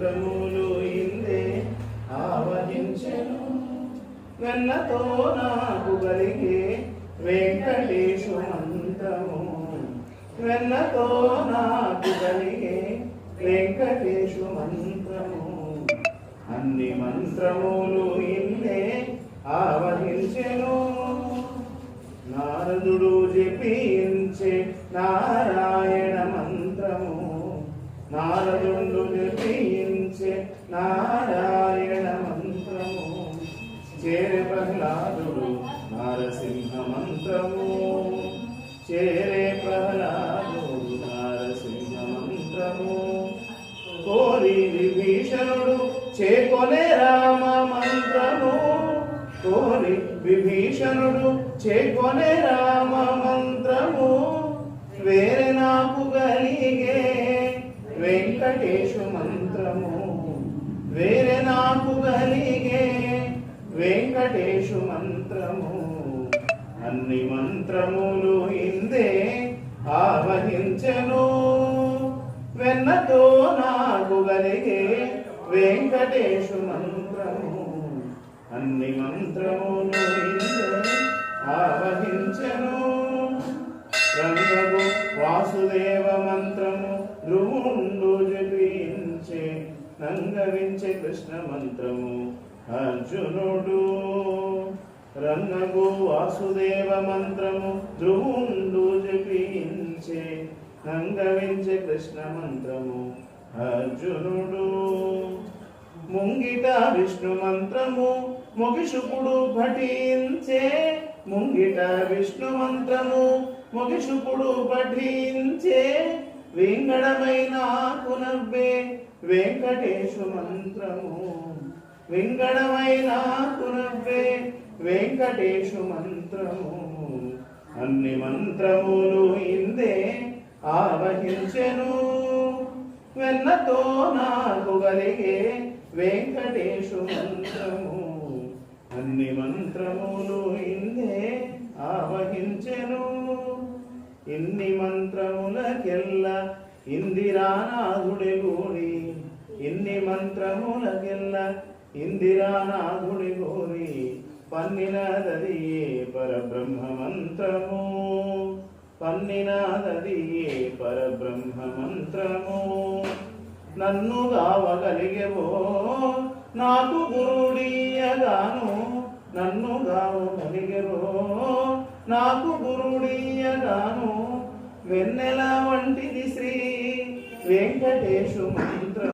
మంత్రములు ఇందే ఆవహించెను వెన్నతో నాకు కలిగే వెంకటేశు మంత్రము వెన్నతో నాకు కలిగే వెంకటేశు మంత్రము అన్ని మంత్రములు ఇందే ఆవహించెను నారదుడు జపించే నారాయణ మంత్రము నారదుడు జపించే నారాయణ మంత్రము చేరే ప్రహ్లాదుడు నారసింహ మంత్రము చేరే ప్రహ్లాదుడు నారసింహ మంత్రము కోరి విభీషణుడు చేకొనే రామ మంత్రము కోరి విభీషణుడు చేకొనే రామ మంత్రము వేరే నాకు కలిగే వెంకటేశు మంత్రము వేరే నాకు కలిగే వెంకటేశు మంత్రము అన్ని మంత్రములు ఇందే ఆవహించెను వెన్నతో నాకు కలిగే వెంకటేశు మంత్రము అన్ని మంత్రములు ఇందే ఆవహించెను రంగగు వాసుదేవ మంత్రము ధ్రువుండు జపించే నంగవించే కృష్ణ మంత్రము అర్జునుడు రంగగు వాసుదేవ మంత్రము ధ్రువుండు జపించే నంగవించే కృష్ణ మంత్రము అర్జునుడు ముంగిట విష్ణు మంత్రము మొగిషుకుడు పఠించే ముంగిట విష్ణు మంత్రము మొగిషుకుడు పఠించే వింగడమైన కునవ్వే వెంకటేశు మంత్రము వింగడమైన కునవ్వే వెంకటేశు మంత్రము అన్ని మంత్రములు ఇందే ఆవహించెను వెన్నతో నాకు కలిగే వెంకటేశు మంత్రము అన్ని మంత్రములు ఇందే ఆవహించెను ఇన్ని మంత్రములకెల్ల ఇందిరానాథుడి గోరి ఇన్ని మంత్రములకెల్ల ఇందిరానాథుడి గోరి పన్నినదదియే పరబ్రహ్మ మంత్రము పన్నినదదియే పరబ్రహ్మ మంత్రము నన్ను గావగలిగెవో నాకు గురుడీయగాను నన్ను గావగలిగెవో నాకు గురుడీయగాను వెన్నెల వంటిది శ్రీ వెంకటేశు